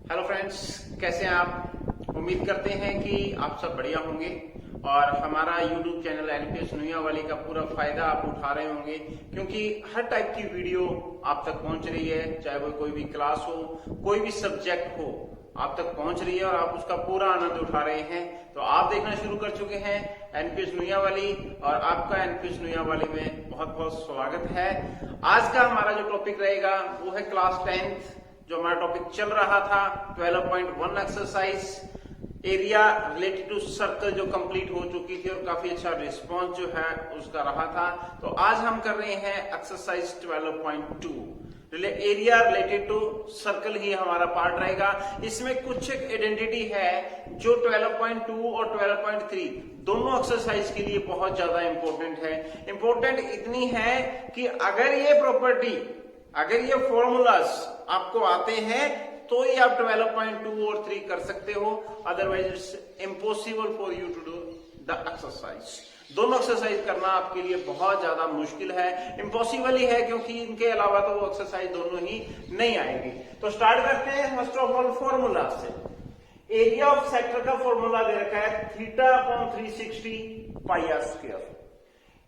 Hello friends, कैसे हैं आप। उम्मीद करते हैं कि आप सब बढ़िया होंगे और हमारा यूट्यूब चैनल एनपीएस नुइया वाली का पूरा फायदा आप उठा रहे होंगे, क्योंकि हर टाइप की वीडियो आप तक पहुंच रही है। चाहे वो कोई भी क्लास हो, कोई भी सब्जेक्ट हो, आप तक पहुंच रही है और आप उसका पूरा आनंद उठा रहे हैं। तो आप देखना शुरू कर चुके हैं एनपीएस नुइया वाली, और आपका एनपीएस नुइया वाली में बहुत बहुत स्वागत है। आज का हमारा जो टॉपिक रहेगा वो है क्लास 10th, जो हमारा टॉपिक चल रहा था 12.1 exercise area related to circle, जो कंप्लीट हो चुकी थी और काफी अच्छा रिस्पांस जो है उसका रहा था। तो आज हम कर रहे हैं exercise 12.2 area related to circle ही हमारा पार्ट रहेगा। इसमें कुछ एक आइडेंटिटी है जो 12.2 और 12.3 दोनों एक्सरसाइज के लिए बहुत ज्यादा इंपॉर्टेंट है। इंपॉर्टेंट इतनी है कि अगर ये प्रॉपर्टी, अगर ये फॉर्मूलाज आपको आते हैं तो ही आप 12.2 और 3 कर सकते हो, otherwise it's impossible for you to do the exercise. दोनों एक्सरसाइज करना आपके लिए बहुत ज्यादा मुश्किल है, इम्पॉसिबल ही है, क्योंकि इनके अलावा तो वो एक्सरसाइज दोनों ही नहीं आएगी। तो स्टार्ट करते हैं फर्स्ट ऑफ ऑल फॉर्मूला से। एरिया ऑफ सेक्टर का फॉर्मूला दे रखा है θ/360 πr²।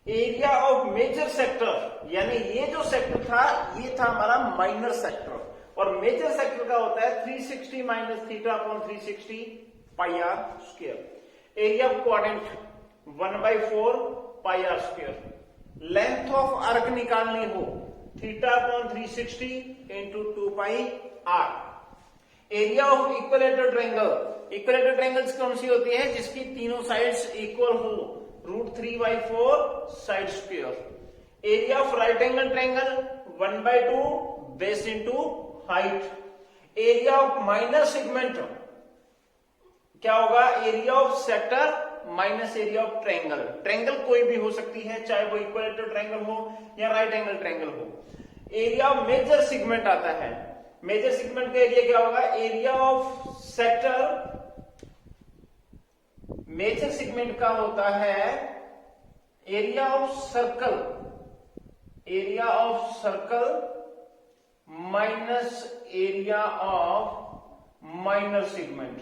Area of major sector, यानी ये जो सेक्टर था ये था हमारा माइनर सेक्टर, और मेजर सेक्टर का होता है 360 minus θ/360 πr²। Area of quadrant 1/4 πr²। Length of arc निकालनी हो θ/360 into 2πr। Area of equilateral triangle, equilateral triangles कौन सी होती है? जिसकी तीनों साइड्स इक्वल हो, √3/4 side square. Area of right angle triangle 1/2 base into height. Area of minor segment क्या होगा? Area of sector minus area of triangle. Triangle कोई भी हो सकती है, चाहे वो इक्विलेटरल ट्रायंगल हो या राइट एंगल ट्रायंगल हो। एरिया ऑफ मेजर सेगमेंट आता है, मेजर सेगमेंट का एरिया क्या होगा? Area of sector major segment का होता है area of circle, area of circle minus area of minor segment.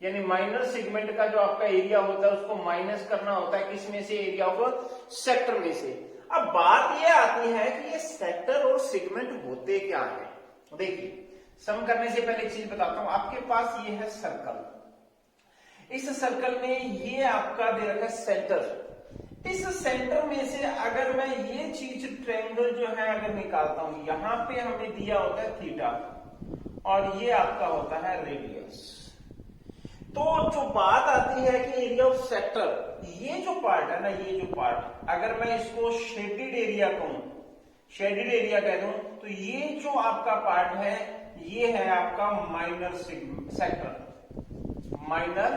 यानी माइनर सेगमेंट का जो आपका एरिया होता है उसको माइनस करना होता है किसमें से? एरिया ऑफ सेक्टर में से। अब बात यह आती है कि ये सेक्टर और सेगमेंट होते क्या है। देखिए, सम करने से पहले एक चीज बताता हूं। आपके पास ये है सर्कल, इस सर्कल में ये आपका दे रखा है सेंटर। इस सेंटर में से अगर मैं ये चीज ट्रायंगल जो है अगर निकालता हूं, यहां पे हमें दिया होता है थीटा और ये आपका होता है रेडियस। तो जो बात आती है कि एरिया ऑफ सेक्टर, ये जो पार्ट है ना, ये जो पार्ट अगर मैं इसको शेडेड एरिया कहूं, शेडेड एरिया कह दूं, तो ये जो आपका पार्ट है ये है आपका minor sector, minor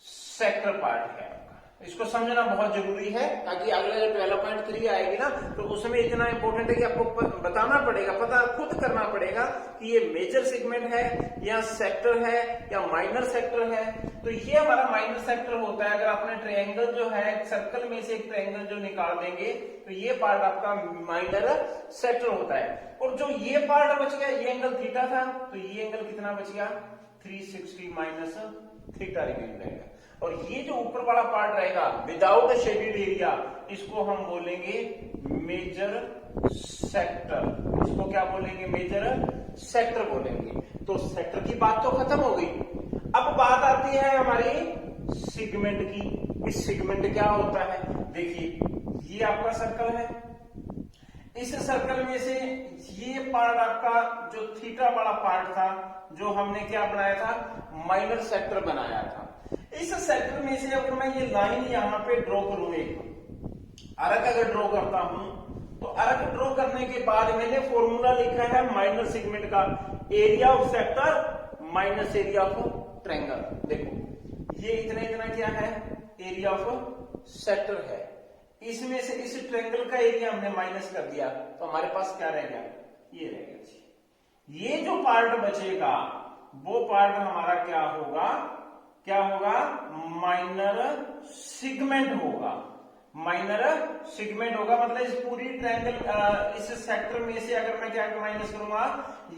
sector part है आपका। इसको समझना बहुत जरूरी है, ताकि अगले 12.3 आएगी ना तो उसमें इतना इंपॉर्टेंट है कि आपको बताना पड़ेगा, पता खुद करना पड़ेगा कि ये मेजर सेगमेंट है या सेक्टर है या माइनर सेक्टर है। तो ये हमारा माइनर सेक्टर होता है। अगर आपने ट्रायंगल जो है सर्कल में से एक ट्रायंगल जो निकाल देंगे तो ये पार्ट आपका माइनर सेक्टर होता है। और जो ये पार्ट बच गया, ये एंगल थीटा था, तो ये एंगल कितना बच गया? 360 माइनस थीटा रिमेन रहेगा। और ये जो ऊपर वाला पार्ट रहेगा विदाउट शेडेड एरिया, इसको हम बोलेंगे मेजर सेक्टर। इसको क्या बोलेंगे? मेजर सेक्टर बोलेंगे। तो सेक्टर की बात तो खत्म हो गई। अब बात आती है हमारी सेगमेंट की। इस सेगमेंट क्या होता है? देखिए, ये आपका सर्कल है, इस सर्कल में से ये पार्ट आपका जो थीटा वाला पार्ट था, जो हमने क्या बनाया था? माइनर सेक्टर बनाया था। इस सेक्टर में से अगर मैं ये लाइन यहां पे ड्रॉ करूं, एक आर्क अगर ड्रॉ करता हूं, तो आर्क ड्रॉ करने के बाद मैंने फॉर्मूला लिखा है माइनर सेगमेंट का, area of sector minus area of triangle. देखो, ये इतना क्या है? एरिया ऑफ सेक्टर है। इसमें से इस ट्रायंगल का एरिया हमने माइनस कर दिया, तो हमारे पास क्या रह गया? ये रह गया जी। ये जो पार्ट बचेगा वो पार्ट हमारा क्या होगा? क्या होगा? माइनर सेगमेंट होगा। माइनर सेगमेंट होगा, मतलब इस पूरी ट्रायंगल इस सेक्टर में से अगर मैं क्या माइनस करूंगा,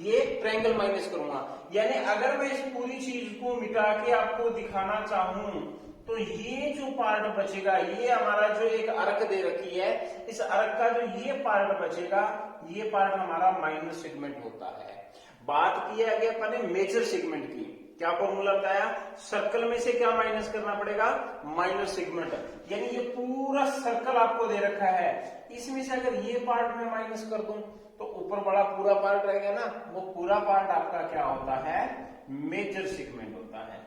ये ट्रायंगल माइनस करूंगा। यानी अगर मैं इस पूरी चीज को मिटा के आपको दिखाना चाहूं तो ये जो पार्ट बचेगा, ये हमारा जो एक अर्क दे रखी है, इस अर्क का जो ये पार्ट बचेगा, ये पार्ट हमारा माइनर सेगमेंट होता है। बात की है अपन ने मेजर सेगमेंट की, क्या फॉर्मूला बताया, सर्कल में से क्या माइनस करना पड़ेगा, माइनर सेगमेंट। यानी ये पूरा सर्कल आपको दे रखा है, इसमें से अगर ये पार्ट में माइनस कर दूं तो ऊपर बड़ा पूरा पार्ट रहेगा ना, वो पूरा पार्ट आपका क्या होता है, मेजर सेगमेंट होता है।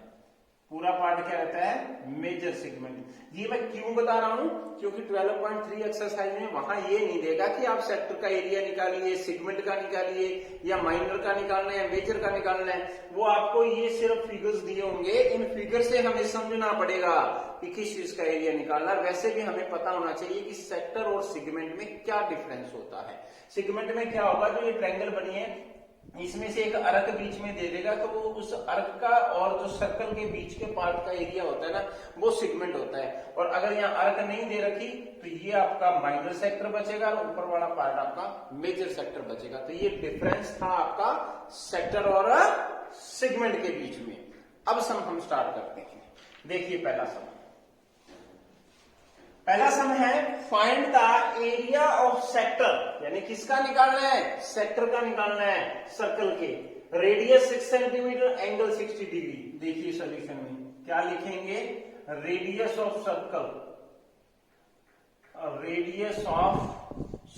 पूरा पार्ट क्या रहता है, मेजर सेगमेंट। ये मैं क्यों बता रहा हूं, क्योंकि 12.3 एक्सरसाइज में वहां ये नहीं देगा कि आप सेक्टर का एरिया निकालिए, सेगमेंट का निकालिए, या माइनर का निकालना है या मेजर का निकालना है। वो आपको ये सिर्फ फिगर्स दिए होंगे, इन फिगर से हमें समझना पड़ेगा कि किस चीज का एरिया निकालना। वैसे भी हमें पता होना चाहिए कि सेक्टर और सेगमेंट में क्या डिफरेंस होता है। सेगमेंट में क्या होगा, जो ये ट्रायंगल बनी है इसमें से एक अर्क बीच में दे देगा, तो वो उस अर्क का और जो सर्कल के बीच के पार्ट का एरिया होता है ना, वो सेगमेंट होता है। और अगर यहाँ अर्क नहीं दे रखी तो ये आपका माइनर सेक्टर बचेगा और ऊपर वाला पार्ट आपका मेजर सेक्टर बचेगा। तो ये डिफरेंस था आपका सेक्टर और सेगमेंट के बीच में। अब सम हम स्टार्ट करते हैं। देखिए पहला सम है find the area of sector, यानी किसका निकालना है, सेक्टर का निकालना है, सर्कल के। Radius 6 centimetre, angle 60 degree. देखिए सॉल्यूशन में क्या लिखेंगे, radius of circle, radius of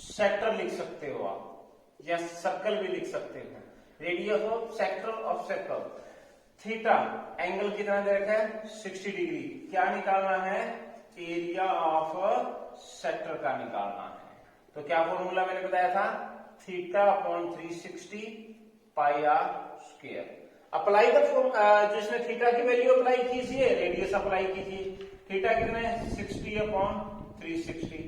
sector लिख सकते हो आप, या सर्कल भी लिख सकते हो। Radius of sector of circle, theta, angle कितना दे रखा है 60 डिग्री। क्या निकालना है, एरिया ऑफ सेक्टर का निकालना है। तो क्या फॉर्मूला मैंने बताया था, theta upon 360 pi r square. Apply the जो इसमें थीटा की वैल्यू अप्लाई कीजिए, रेडियस अप्लाई कीजिए। थीटा कितना है 60 अपॉन 360,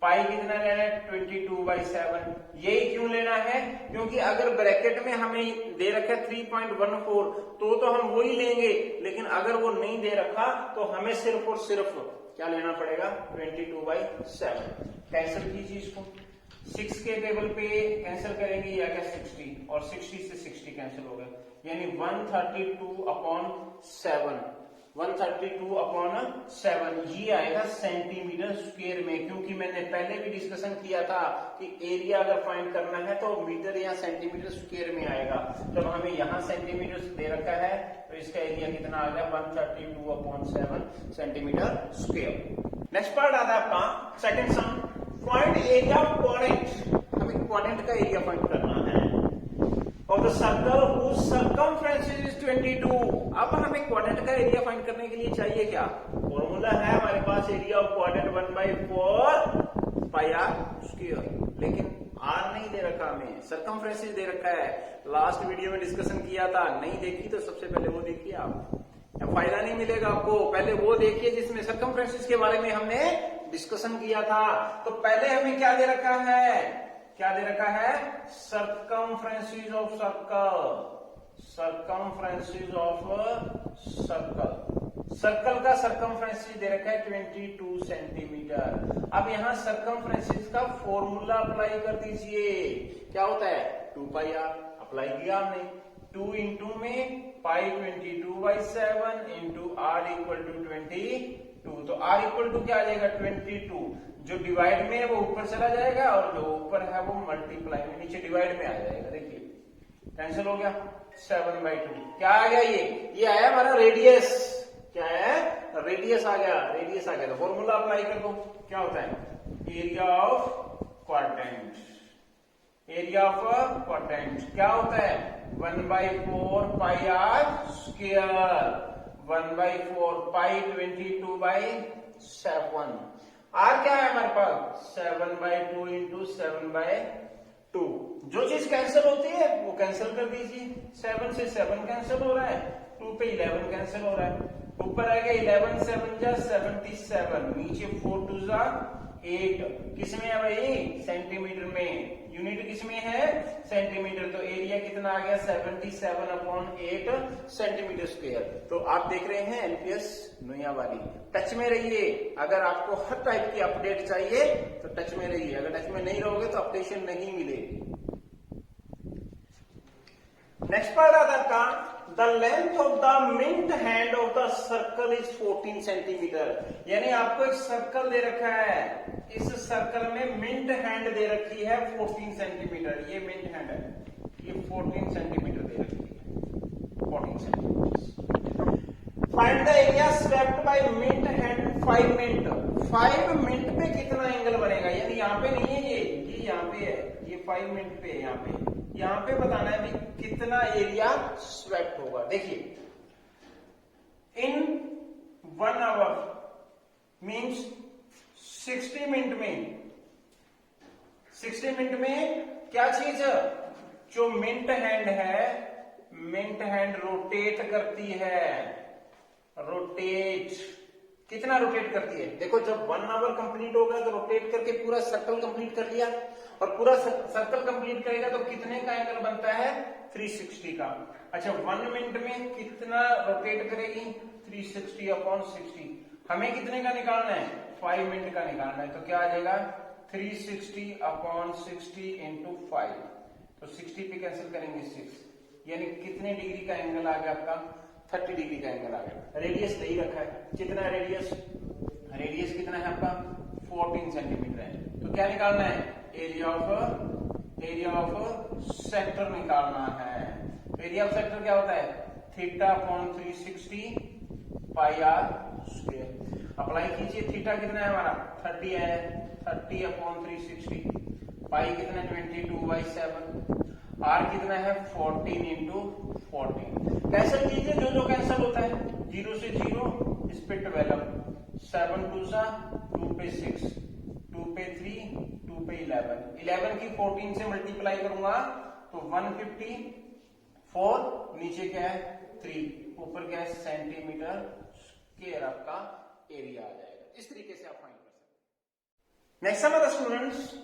पाई कितना लेना है 22/7। यही क्यों लेना है, क्योंकि अगर ब्रैकेट में हमें दे रखा है 3.14 तो हम वही लेंगे, लेकिन अगर वो नहीं दे रखा तो हमें सिर्फ और सिर्फ क्या लेना पड़ेगा 22/7। कैंसिल कीजिए इसको, 6 के टेबल पे कैंसिल करेंगे या क्या 60, और 60 से 60 कैंसिल हो गए, यानी 132 अपॉन 7, 132 अपॉन 7 ये आएगा सेंटीमीटर स्क्वायर में। क्योंकि मैंने पहले भी डिस्कशन किया था कि एरिया अगर फाइंड करना है तो मीटर या सेंटीमीटर स्क्वायर में आएगा। जब हमें यहाँ सेंटीमीटर दे रखा है तो इसका एरिया कितना आ गया 132 upon 7 centimetre square. Next part आता है आपका second some, find area of quadrant. हमें क्वाड्रेंट का एरिया फाइंड करना है of the circle whose circumference is 22। अब हमें क्वाड्रेंट का एरिया फाइंड करने के लिए चाहिए क्या, फॉर्मूला है हमारे पास, area of quadrant 1/4 pi r square. लेकिन आर नहीं दे रखा, हमें सर्कमफ्रेंस दे रखा है। लास्ट वीडियो में डिस्कशन किया था, नहीं देखी तो सबसे पहले वो देखिए आप, फायदा नहीं मिलेगा आपको। पहले वो देखिए जिसमें सर्कमफ्रेंस के बारे में हमने डिस्कशन किया था। तो पहले हमें क्या दे रखा है, क्या दे रखा है, circumference of circle, circumference of circle. Circle का सर्कमफ्रेंस दे रखा है 22 सेंटीमीटर। अब यहाँ सर्कमफ्रेंस का फॉर्मूला अप्लाई कर दीजिए, क्या होता है 2 पाई आर। अप्लाई किया हमने, 2 इंटू में पाई 22/7 इंटू आर इक्वल टू 22। तो आर इक्वल टू क्या आ जाएगा 22, जो डिवाइड में है वो ऊपर चला जाएगा और जो ऊपर है वो मल्टीप्लाई में नीचे डिवाइड में आ जाएगा। देखिए कैंसिल हो गया 7/2। क्या आ गया, ये आया हमारा रेडियस। क्या है, रेडियस आ गया, रेडियस आ गया। तो फॉर्मूला अप्लाई कर दो, क्या होता है area of quadrant. Area of quadrant क्या होता है 1/4 pi r square, 1/4 pi 22/7। Are क्या है हमारे पास 7/2 इंटू 7/2। जो चीज कैंसिल होती है वो कैंसिल कर दीजिए, 7 से 7 कैंसिल हो रहा है, 2 पे 11 कैंसिल हो रहा है, ऊपर आएगा 11 7 जा 77, नीचे 4 2 जा 8। किसमें है भाई, सेंटीमीटर में। यूनिट किसमें है सेंटीमीटर, तो एरिया कितना आ गया 77/8 सेंटीमीटर स्क्वायर। तो आप देख रहे हैं एलपीएस नोयावाली। टच में रहिए, अगर आपको हर टाइप की अपडेट चाहिए तो टच में रहिए, अगर टच में नहीं रहोगे तो अपडेशन नहीं मिलेगी। नेक्स्ट पार्ट आता है आपका, the length of the mint hand of the circle is 14 centimetre. यानी आपको एक सर्कल दे रखा है, इस सर्कल में मिंट हैंड दे रखी है 14 सेंटीमीटर। ये मिंट हैंड है, ये 14 सेंटीमीटर दे रखी है, 14 centimetre. Find the area swept by mint hand 5 minute. 5 minute पे कितना एंगल बनेगा, यानी यहाँ पे नहीं है, ये यहाँ पे है, ये 5 मिनट पे है, यहाँ पे बताना है भी कितना एरिया स्वेप्ट होगा। देखिए, इन 1 आवर मीन्स 60 मिनट में, 60 मिनट में क्या चीज, जो मिंट हैंड है, मिंट हैंड रोटेट करती है, रोटेट कितना रोटेट करती है। देखो, जब 1 आवर कंप्लीट होगा तो रोटेट करके पूरा सर्कल कंप्लीट कर लिया, और पूरा सर्कल कंप्लीट करेगा तो कितने का एंगल बनता है 360 का। अच्छा, 1 मिनट में कितना रोटेट करेगी 360/60। हमें कितने का निकालना है 5 मिनट का निकालना है, तो क्या आ जाएगा 360/60 इंटू 5। तो 60 पे कैंसिल करेंगे 6, यानी कितने डिग्री का एंगल आ गया आपका 30 डिग्री का एंगल आ गया। रेडियस नहीं रखा है, कितना रेडियस, रेडियस कितना है आपका 14 सेंटीमीटर है। तो क्या निकालना है, एरिया ऑफ सेक्टर निकालना है। एरिया ऑफ सेक्टर क्या होता है θ/360 πr²। अप्लाई कीजिए, थीटा कितना है हमारा 30 है, 30/360, पाई कितना 22/7, आर कितना है 14 इंटू 14। कैंसिल कीजिए, जो कैंसिल होता है, 0 से 0, इस पे 12, 7 2 2 पे 6, 2 पे 3, 2 पे 11, 11 की 14 से मल्टीप्लाई करूंगा तो 154, नीचे क्या है 3, ऊपर क्या है सेंटीमीटर स्क्वायर आपका एरिया आ जाएगा। इस तरीके से आप फाइंड कर सकते हैं। नेक्स्ट हमारा students,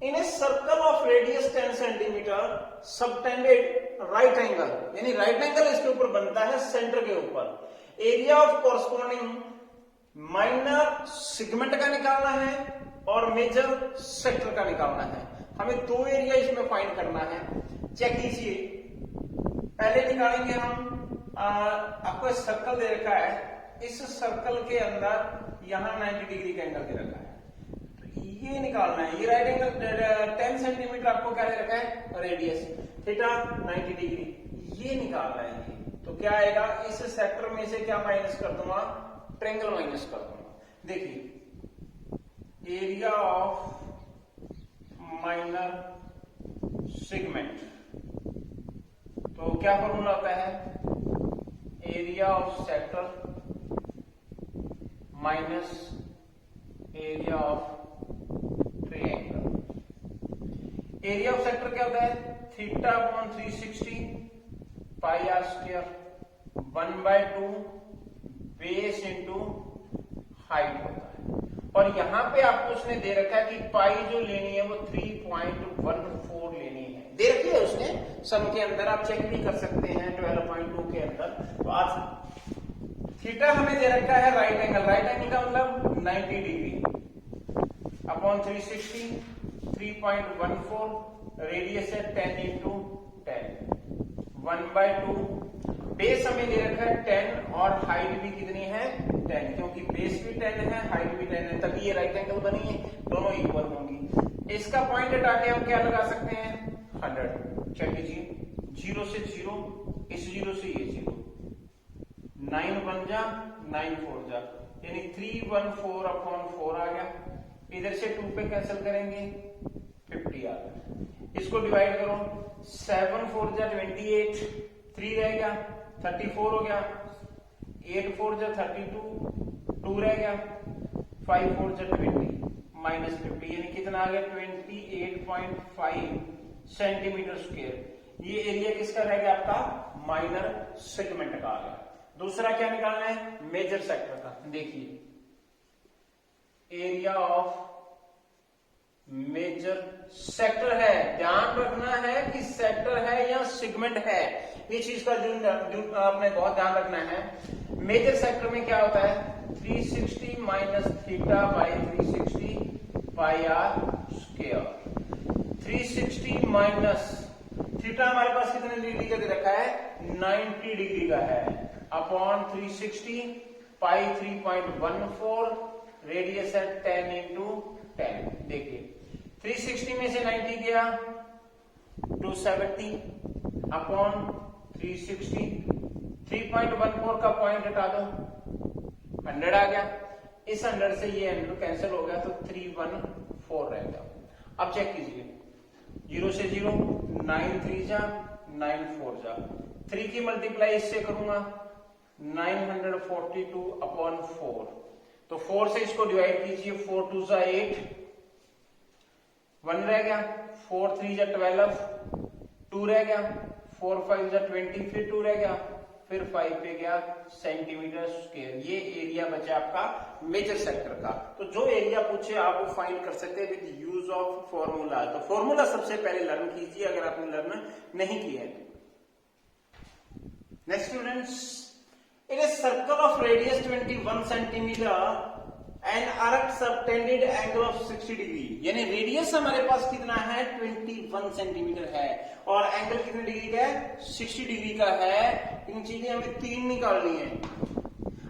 in a circle of radius 10 centimetre subtended right angle, यानी राइट एंगल इसके ऊपर बनता है सेंटर के ऊपर। Area of corresponding minor segment का निकालना है और मेजर सेक्टर का निकालना है। हमें 2 एरिया इसमें फाइंड करना है। चेक कीजिए, पहले निकालेंगे हम, आपको सर्कल दे रखा है, इस सर्कल के अंदर यहां 90 डिग्री का एंगल दे रखा है, तो ये निकालना है। ये राइट एंगल 10 सेंटीमीटर आपको क्या दे रखा है रेडियस, थीटा 90 डिग्री, ये निकालना है। ये तो क्या आएगा, इस सेक्टर में से क्या माइनस कर दूंगा, ट्रायंगल माइनस कर दूंगा। देखिए, एरिया ऑफ माइनर सेगमेंट, तो क्या फॉर्मूला होता है, area of sector minus area of triangle. Area of sector क्या होता है, θ/360 πr², 1/2 बेस इंटू हाइट होता है। और यहां पे आपको उसने दे रखा है कि पाई जो लेनी है वो 3.14 लेनी है, दे रखी है उसने सम के अंदर, आप चेक भी कर सकते हैं 12.2 के अंदर। तो आज थीटा हमें दे रखा है राइट एंगल, राइट एंगल का मतलब 90 डिग्री अपॉन 360, 3.14, रेडियस है 10 इंटू 10, 1/2, बेस हमें दे रखा है 10 और हाइट भी कितनी है 10, क्योंकि बेस भी 10 है हाइट भी 10 है, तभी ये राइट एंगल बनी है, दोनों इक्वल होंगी। इसका पॉइंट हटा के हम क्या लगा सकते हैं 100। चेक कीजिए, 0 से 0, इस 0 से ये 0, 9 बन जा 9 4 जा, यानी 314/4 आ गया। इधर से 2 पे कैंसिल करेंगे 50 आ गया। इसको डिवाइड करो, 7 4 जा 28, 3 रह गया 34 हो गया, 8 4 जा 32, 2 रह गया, 5 4 जा 20, -50, यानी कितना आ गया 28.5 सेंटीमीटर स्क्वायर। ये एरिया किसका रह गया आपका माइनर सेगमेंट का आ गया। दूसरा क्या निकालना है मेजर सेक्टर का। देखिए, एरिया ऑफ मेजर सेक्टर है, ध्यान रखना है कि सेक्टर है या सेगमेंट है, ये चीज का जो आपने बहुत ध्यान रखना है। मेजर सेक्टर में क्या होता है, 360 minus theta by 360 pi r square. 360 minus theta हमारे पास कितने डिग्री का दे रखा है, 90 डिग्री का है, अपॉन 360 पाई 3.14, रेडियस है 10 इंटू 10। देखिए 360 में से 90 गया 270 अपॉन 360, 3.14 का पॉइंट हटा दो 100 आ गया, इस 100 से ये 100 कैंसिल हो गया तो 314 रह गया। अब चेक कीजिए, 0 से 0, 9 3 जा 9 4 जा, 3 की मल्टीप्लाई इससे करूंगा 942 अपॉन 4, तो 4 से इसको डिवाइड कीजिए, 4 2 जा 8, 1 रह गया, 4 3 जा 12, 2 रह गया, 4 5 जा 20, फिर 2 रह गया, फिर 5 पे गया सेंटीमीटर स्क्वायर। ये एरिया बचा आपका मेजर सेक्टर का। तो जो एरिया पूछे आप वो फाइंड कर सकते हैं विद यूज ऑफ फॉर्मूला। तो फॉर्मूला सबसे पहले लर्न कीजिए अगर आपने लर्न नहीं किया है। Next students, it is circle of radius 21 centimetre and arc subtended angle of 60 degree, यानी रेडियस हमारे पास कितना है 21 सेंटीमीटर है और एंगल कितने डिग्री का है 60 डिग्री का है। इन चीजें हमें 3 निकालनी है।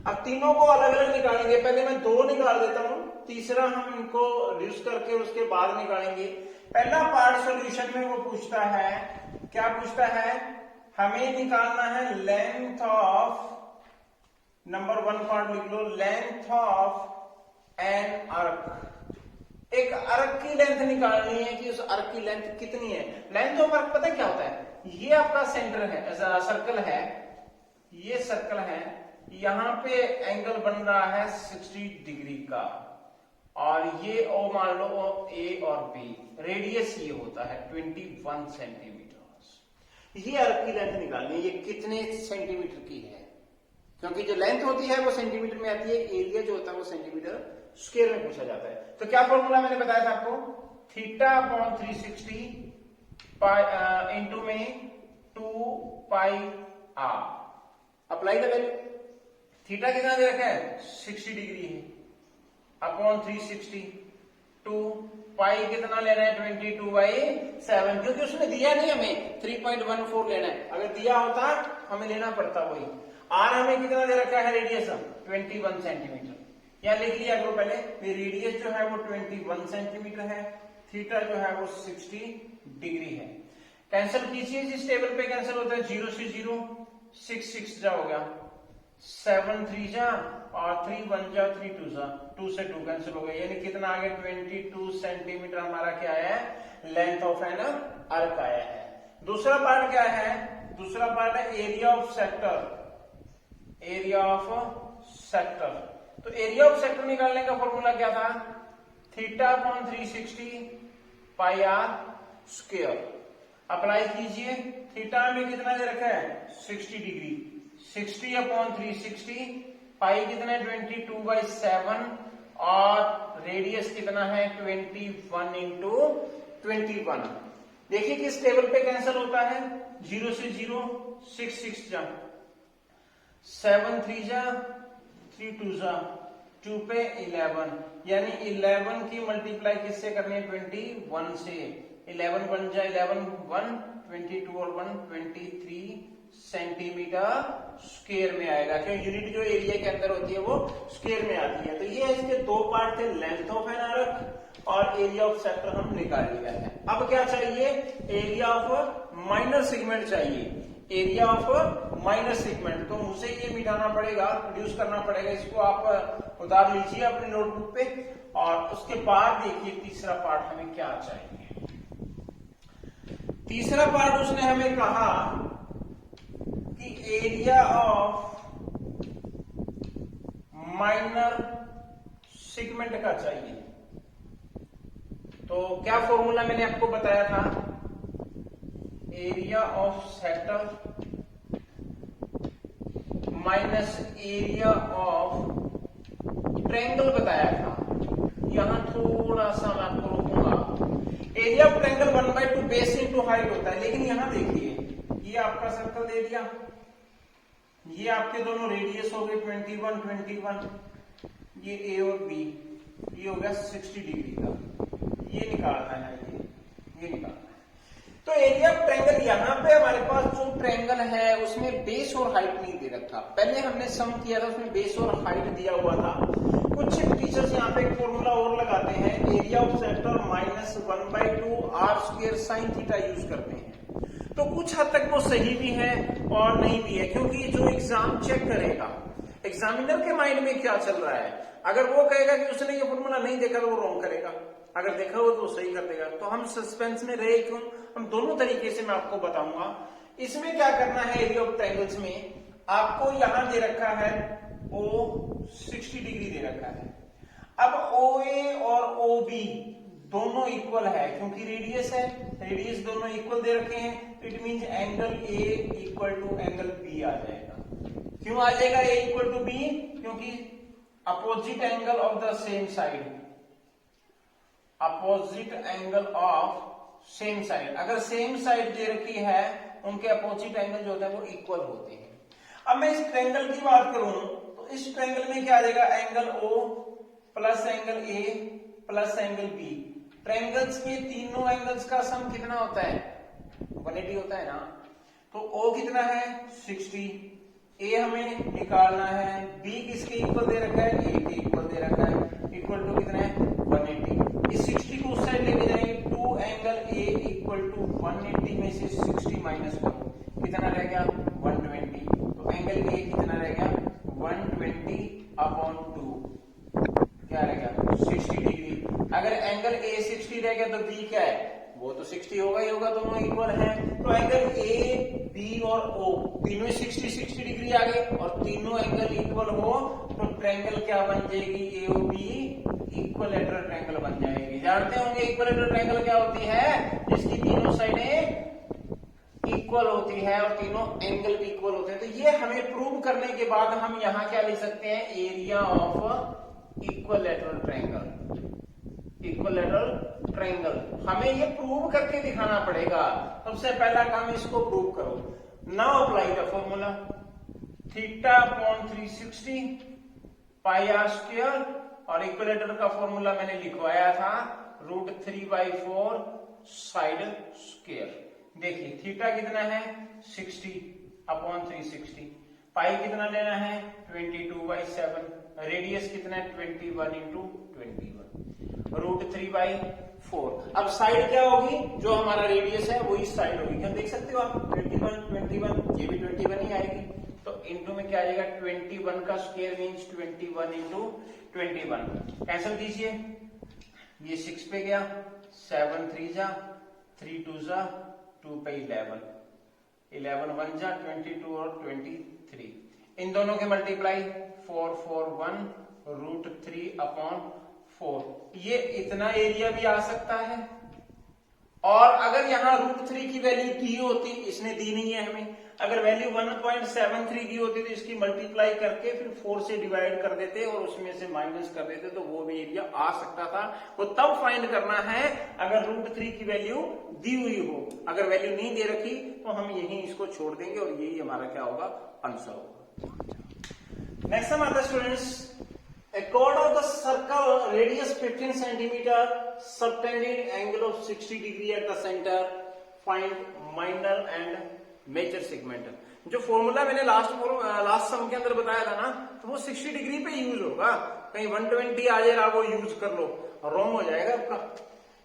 अब तीनों को अलग अलग निकालेंगे, पहले मैं 2 निकाल देता हूं, तीसरा हम इनको रिड्यूस करके उसके बाद निकालेंगे। पहला पार्ट सॉल्यूशन में वो पूछता है, क्या पूछता है, हमें निकालना है लेंथ ऑफ, नंबर 1 पार्ट लिख लो, लेंथ ऑफ एन आर्क। एक आर्क की लेंथ निकालनी है कि उस आर्क की लेंथ कितनी है। लेंथ ऑफ आर्क पता क्या होता है, ये आपका सेंटर है, सर्कल है, ये सर्कल है, यहां पे एंगल बन रहा है 60 डिग्री का और ये ओ मान लो ए और बी, रेडियस ये होता है 21 सेंटीमीटर। ये आर्क की लेंथ निकालनी है, ये कितने सेंटीमीटर की है, क्योंकि जो लेंथ होती है वो सेंटीमीटर में आती है, एरिया जो होता है वो सेंटीमीटर स्क्वायर में पूछा जाता है। तो क्या फॉर्मूला मैंने बताया था आपको, थीटा अपॉन 360 इंटू में 2 pi r, apply the value. Theta कितना दे रखा है 60 डिग्री है, अपॉन 360, 2 पाई कितना लेना है 22/7, क्योंकि उसने दिया नहीं हमें 3.14 लेना है, अगर दिया होता हमें लेना पड़ता वही। आर हमें कितना दे रखा है रेडियस 21 सेंटीमीटर, यहां लिख लिया करो पहले, रेडियस जो है वो 21 सेंटीमीटर है, थीटा जो है वो 60 डिग्री है। कैंसिल कीजिए, जिस टेबल पे कैंसिल होता है 0 से 0, 6 6 जा हो गया, 7 3 जा और 3 1 जा, 3 2 जा, 2 से 2 कैंसिल हो गया, यानी कितना आ गया 22 सेंटीमीटर हमारा क्या है लेंथ ऑफ एन आर्क आया है। दूसरा पार्ट क्या है, दूसरा पार्ट है area of sector, area of sector. तो एरिया ऑफ सेक्टर निकालने का फॉर्मूला क्या था, theta upon 360 pi r square. Apply कीजिए, थीटा में कितना दे रखा है 60 डिग्री, 60 अपॉन 360, पाई कितना है 22/7 और रेडियस कितना है 21 इंटू 21। देखिए किस टेबल पे कैंसिल होता है, 0 से 0, 6 6 जा, 7 3 जा, 3 2 जा, 2 पे 11, यानी 11 की मल्टीप्लाई किससे करनी है 21 से, 11 बन जाए 11 1 22 और 1 23 सेंटीमीटर स्क्वायर में आएगा, क्योंकि यूनिट जो एरिया के अंदर होती है वो स्क्वायर में आती है। तो ये इसके 2 पार्ट थे, लेंथ ऑफ एन आर्क और एरिया ऑफ सेक्टर हम निकाल लिया है। अब क्या चाहिए, एरिया ऑफ माइनर सेगमेंट चाहिए, एरिया ऑफ माइनर सेगमेंट। तो मुझे ये मिटाना पड़ेगा, प्रोड्यूस करना पड़ेगा, इसको आप उतार लीजिए अपने नोटबुक पे और उसके बाद देखिए तीसरा पार्ट हमें क्या चाहिए। तीसरा पार्ट उसने हमें कहा कि एरिया ऑफ माइनर सेगमेंट का चाहिए। तो क्या फॉर्मूला मैंने आपको बताया था, area of sector minus area of triangle बताया था। यहां थोड़ा सा मैं आपको रोकूंगा, area of triangle 1/2 base into height होता है, लेकिन यहां देखिए ये आपका सर्कल दे दिया, ये आपके दोनों रेडियस हो गए 21 21, ये ए और बी, ये हो गया 60 डिग्री का, ये निकालना है, ये निकालना है। तो एरिया ऑफ ट्रायंगल यहाँ पे हमारे पास जो ट्रायंगल है उसमें बेस और हाइट नहीं दे रखा। पहले हमने सम किया था उसमें बेस और हाइट दिया हुआ था। कुछ टीचर्स यहाँ पे एक फॉर्मूला और लगाते हैं, area of sector minus 1/2 r square sine theta use करते हैं। तो कुछ हद तक वो सही भी है और नहीं भी है, क्योंकि जो एग्जाम चेक करेगा एग्जामिनर के माइंड में क्या चल रहा है। अगर वो कहेगा कि उसने ये फॉर्मूला नहीं देखा तो वो रॉन्ग करेगा, अगर देखा हो तो सही कर देगा। तो हम सस्पेंस में रहे क्यों, हम दोनों तरीके से मैं आपको बताऊंगा। इसमें क्या करना है, एरिया ऑफ ट्रायंगल्स में आपको यहां दे रखा है ओ 60 डिग्री दे रखा है। अब ओ ए और ओ बी दोनों इक्वल है, क्योंकि रेडियस है, रेडियस दोनों इक्वल दे रखे हैं। It means angle A equal to angle B आ जाएगा। क्यों आ जाएगा ए इक्वल टू बी, क्योंकि opposite angle of the same side, opposite angle of same side, अगर सेम साइड दे रखी है उनके अपोजिट एंगल जो होते हैं वो इक्वल होते हैं। अब मैं इस ट्रायंगल की बात करूं तो इस ट्रायंगल में क्या आ जाएगा, angle O plus angle A plus angle B. Triangles के तीनों एंगल्स का सम कितना होता है, 180 होता है ना। तो ओ कितना है 60, ए हमें निकालना है, बी किसके इक्वल दे रखा है, ए के इक्वल दे रखा है, इक्वल टू कितना है 180। इस 60 को उस साइड लेके जाएंगे, 2 एंगल ए इक्वल टू 180 में से 60 माइनस करो, कितना रह गया 120। तो एंगल ए कितना रह गया 120/2, क्या रह गया 60 डिग्री। अगर एंगल ए 60 रह गया तो बी क्या है, वो तो 60 होगा ही होगा, दोनों इक्वल हैं। तो एंगल ए बी और ओ तीनों 60 डिग्री आ गए और तीनों एंगल इक्वल हो तो ट्रायंगल क्या बन जाएगी, ए ओ बी इक्विलैटरल ट्रायंगल बन जाएगी। जानते होंगे इक्विलैटरल ट्रायंगल क्या होती है, जिसकी तीनों साइडें इक्वल होती है और तीनों एंगल भी इक्वल होते हैं। तो ये हमें प्रूव करने के बाद हम यहां क्या लिख सकते हैं, area of equilateral triangle, equilateral triangle. हमें ये प्रूव करके दिखाना पड़ेगा। सबसे पहला काम इसको प्रूव करो। Now apply the formula, theta upon 360 pi r square, और इक्विलैटरल का फॉर्मूला मैंने लिखवाया था √3/4 साइड स्क्वायर। देखिए थीटा कितना है 60 अपॉन 360, पाई कितना लेना है 22/7, रेडियस कितना है 21 इंटू 21, √3/4। अब साइड क्या होगी, जो हमारा रेडियस है वही साइड होगी। क्या देख सकते हो आप 21, ये भी 21 ही आएगी। तो इंटू में क्या आ जाएगा 21 का स्क्वायर मीन्स 21 इंटू 21। कैंसिल कीजिए, ये 6 पे गया, 7 3 जा, 3 2 जा, 2 पे 11, 11 1 जा 22 और 23। इन दोनों के मल्टीप्लाई 4 4 1 √3/4। ये इतना एरिया भी आ सकता है। और अगर यहां √3 की वैल्यू दी होती, इसने दी नहीं है हमें, अगर वैल्यू 1.73 दी होती तो इसकी मल्टीप्लाई करके फिर 4 से डिवाइड कर देते और उसमें से माइनस कर देते तो वो भी एरिया आ सकता था। वो तब फाइंड करना है अगर √3 की वैल्यू दी हुई हो। अगर वैल्यू नहीं दे रखी तो हम यही इसको छोड़ देंगे और यही हमारा क्या होगा, आंसर होगा। नेक्स्ट सम आता है students, a chord of the circle radius 15 centimeter, subtended angle of 60 degree at the center, find minor and major segment। जो फॉर्मूला मैंने लास्ट सम के अंदर बताया था ना, तो वो 60 डिग्री पे यूज होगा। कहीं 120 आ जाएगा वो यूज कर लो, रॉन्ग हो जाएगा आपका।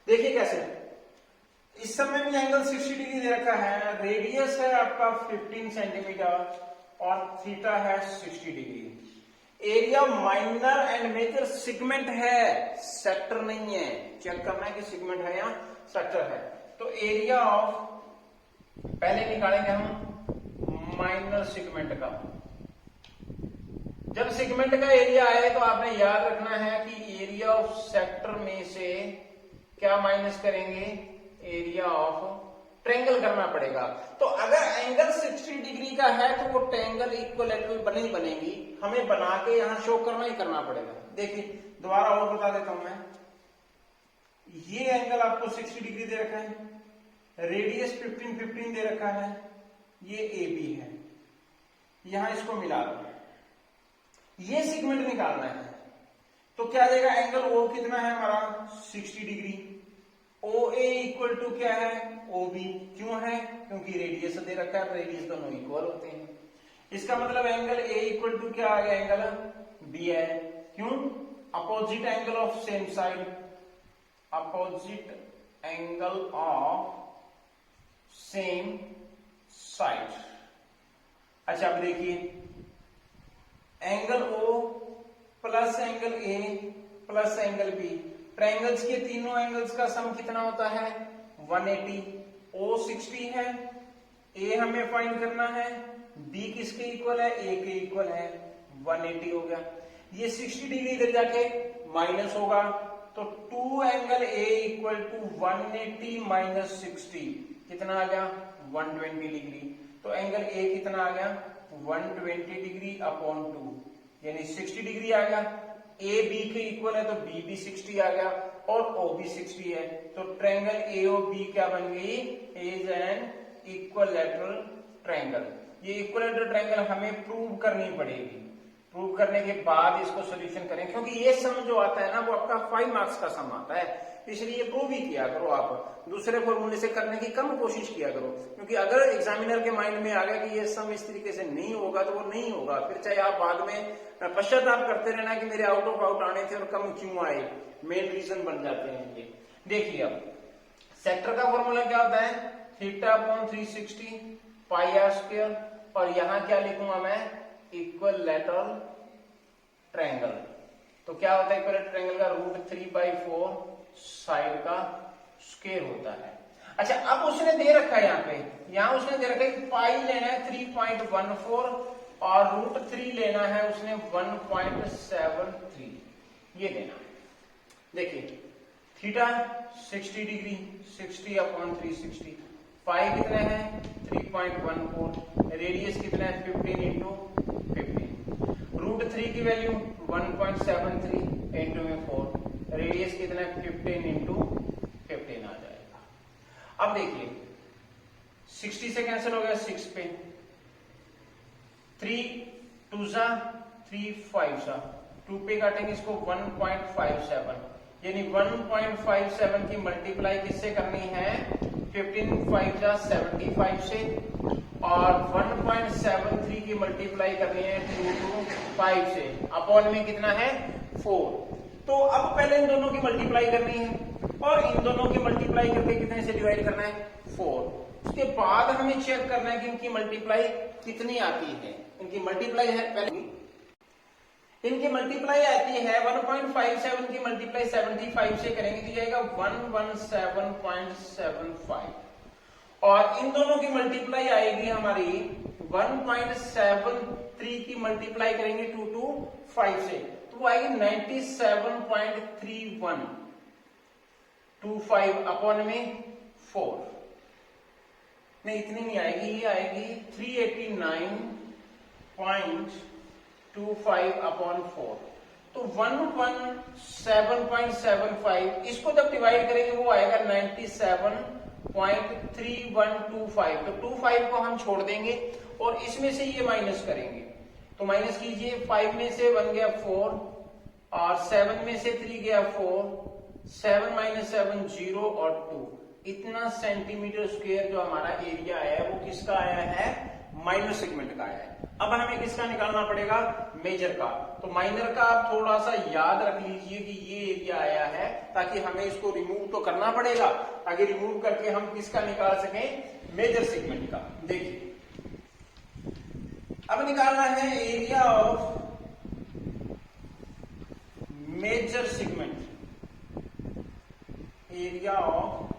देखिए कैसे, इस समय भी एंगल 60 डिग्री दे रखा है, रेडियस है आपका 15 सेंटीमीटर और थीटा है 60 degree. Area minor and major segment है, सेक्टर नहीं है। चेक करना है कि सेगमेंट है या सेक्टर है। तो एरिया ऑफ, पहले निकालेंगे हम माइनर सेगमेंट का। जब सेगमेंट का एरिया आए तो आपने याद रखना है कि एरिया ऑफ सेक्टर में से क्या माइनस करेंगे, एरिया ऑफ ट्रायंगल करना पड़ेगा। तो अगर एंगल 60 डिग्री का है तो वो ट्रायंगल इक्विलैटरल बनेगी, हमें बना के यहां शो करना ही करना पड़ेगा। देखिए दोबारा और बता देता हूं मैं, ये एंगल आपको 60 डिग्री दे रखा है, रेडियस 15 दे रखा है, ये ए बी है, यहां इसको मिला दो, ये सेगमेंट निकालना है। तो क्या देगा, एंगल ओ कितना है हमारा 60 degree, O A equal to क्या है ओ बी, क्यों है, क्योंकि रेडियस दे रखा है, रेडियस दोनों इक्वल होते हैं। इसका मतलब एंगल ए इक्वल टू क्या आ गया, एंगल बी है, क्यों, opposite angle of same side, opposite angle of same side. अच्छा अब देखिए, angle O plus angle A plus angle B, triangles के तीनों एंगल्स का सम कितना होता है 180, ओ 60 है, ए हमें फाइंड करना है, बी किसके इक्वल है, ए के इक्वल है, 180 हो गया। ये 60 डिग्री इधर जाके माइनस होगा, तो 2 angle A equal to 180 minus 60 कितना आ गया 120 डिग्री। तो एंगल ए कितना आ गया 120 डिग्री अपॉन 2, यानी 60 डिग्री आ गया। ए बी के इक्वल है तो बी भी 60 आ गया और ओ भी 60 है, तो ट्रायंगल ए और बी क्या बन गई, इज एन इक्विलैटरल ट्रायंगल। ये इक्विलैटरल ट्रायंगल हमें प्रूव करनी पड़ेगी, प्रूव करने के बाद इसको सोल्यूशन करें, क्योंकि ये सम जो आता है ना वो आपका 5 मार्क्स का सम आता है, इसलिए प्रूव ही किया करो, आप दूसरे फॉर्मूले से करने की कम कोशिश किया करो, क्योंकि अगर एग्जामिनर के माइंड में आ गया कि ये सम इस तरीके से नहीं होगा तो वो नहीं होगा, फिर चाहे आप बाद में पश्चाताप करते रहना कि मेरे आउट ऑफ आउट आने थे और कम क्यों आए, मेन रीजन बन जाते हैं ये। देखिए अब सेक्टर का फॉर्मूला क्या होता है, theta upon 360 pi r square, और यहां क्या लिखूंगा मैं, इक्विलैटरल ट्रायंगल। तो क्या होता है इक्विलैटरल ट्रायंगल का, √3/4 साइड का स्क्वायर होता है। अच्छा अब उसने दे रखा है यहां उसने दे रखा है कि पाई लेना है 3.14 और √3 लेना है उसने 1.73, ये लेना है। देखिए थीटा 60 डिग्री, 60 अपॉन 360, पाई कितना है 3.14, रेडियस कितना है 15 इंटू 15, √3 की वैल्यू 1.73 इंटू में 4, रेडियस कितना है 15 इंटू 15 आ जाएगा। अब देखिए 60 से कैंसिल हो गया 6 पे, 3 2 जा 3 5 जा, 2 पे काटेंगे इसको 1.57, यानी 1.57 की मल्टीप्लाई किससे करनी है, 15 5 जा 75 से, और 1.73 की मल्टीप्लाई करनी है 2 to 5 से, अपॉन में कितना है 4। तो अब पहले इन दोनों की मल्टीप्लाई करनी है और इन दोनों की मल्टीप्लाई करके कितने से डिवाइड करना है 4। उसके बाद हमें चेक करना है कि इनकी मल्टीप्लाई कितनी आती है। इनकी मल्टीप्लाई है, पहले इनकी मल्टीप्लाई आती है 1.57 की मल्टीप्लाई 75 से करेंगे तो जाएगा 117.75, और इन दोनों की मल्टीप्लाई आएगी हमारी 1.73 की मल्टीप्लाई करेंगे 2 to 5 से, तो वो आएगी 97.3125 अपॉन में 4, नहीं इतनी नहीं आएगी, ये आएगी 389.25 अपॉन 4। तो 117.75 इसको जब डिवाइड करेंगे वो आएगा 97.3125, तो 25 को हम छोड़ देंगे और इसमें से ये माइनस करेंगे, तो माइनस कीजिए, 5 में से 1 गया 4 और 7 में से 3 गया 4, 7 - 7 0 और 2, इतना सेंटीमीटर स्क्वायर जो हमारा एरिया है वो किसका आया है, माइनर सेगमेंट का आया है। अब हमें किसका निकालना पड़ेगा, मेजर का। तो माइनर का आप थोड़ा सा याद रख लीजिए कि ये एरिया आया है, ताकि हमें इसको रिमूव तो करना पड़ेगा, ताकि रिमूव करके हम किसका निकाल सकें, मेजर सेगमेंट का। देखिए अब निकालना है area of major segment, area of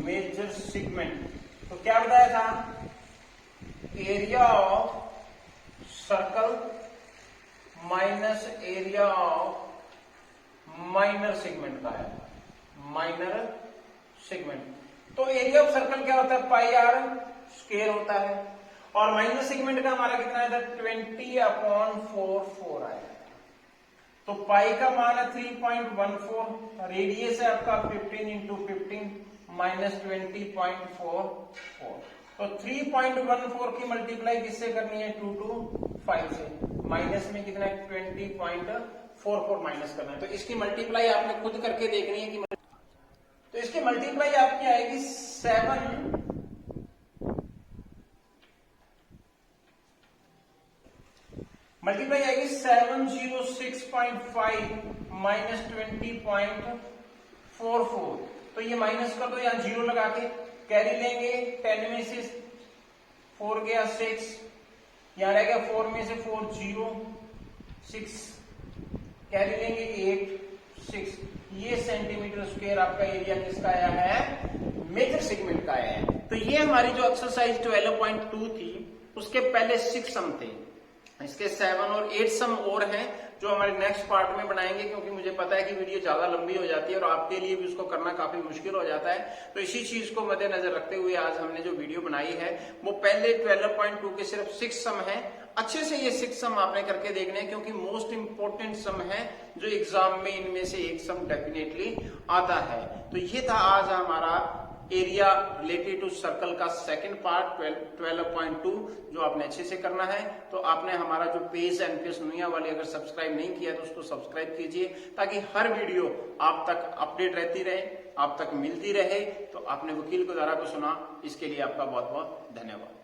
major segment. तो क्या बताया था, area of circle minus area of minor segment का है, माइनर सेगमेंट। तो एरिया ऑफ सर्कल क्या होता है, पाई आर स्क्वायर होता है, और माइनर सेगमेंट का हमारा कितना है 20/4 आएगा। तो पाई का मान है 3.14, रेडियस है आपका 15 इंटू 15 माइनस 20.44। तो 3.14 की मल्टीप्लाई किससे करनी है, 2 to 5 से, माइनस में कितना है 20.44 माइनस करना है। तो इसकी मल्टीप्लाई आपने खुद करके देखनी है कि तो इसकी मल्टीप्लाई आपकी आएगी 706.5 माइनस 20.44। तो ये माइनस कर दो, यहां जीरो लगा के कैरी लेंगे, 10 में से 4 गया 6, यहां रह गया 4 में से 4 0 6, कैरी लेंगे 8 6। ये सेंटीमीटर स्क्वायर आपका एरिया किसका आया है, मेजर सेगमेंट का आया है। तो ये हमारी जो एक्सरसाइज 12.2 थी उसके पहले 6 सम थे, इसके 7 और 8 सम और हैं जो हमारे नेक्स्ट पार्ट में बनाएंगे, क्योंकि मुझे पता है कि वीडियो ज्यादा लंबी हो जाती है और आपके लिए भी उसको करना काफी मुश्किल हो जाता है। तो इसी चीज को मद्देनजर रखते हुए आज हमने जो वीडियो बनाई है वो पहले 12.2 के सिर्फ 6 सम है। अच्छे से ये 6 सम आपने करके देखने हैं, क्योंकि मोस्ट इंपोर्टेंट सम है जो एग्जाम में इनमें से एक सम डेफिनेटली आता है। तो ये था आज हमारा एरिया रिलेटेड टू सर्कल का सेकंड पार्ट 12.2 जो आपने अच्छे से करना है। तो आपने हमारा जो पेज एनपीएस नुइया वाले अगर सब्सक्राइब नहीं किया तो उसको सब्सक्राइब कीजिए, ताकि हर वीडियो आप तक अपडेट रहती रहे, आप तक मिलती रहे। तो आपने वकील गुजारा को सुना, इसके लिए आपका बहुत बहुत धन्यवाद।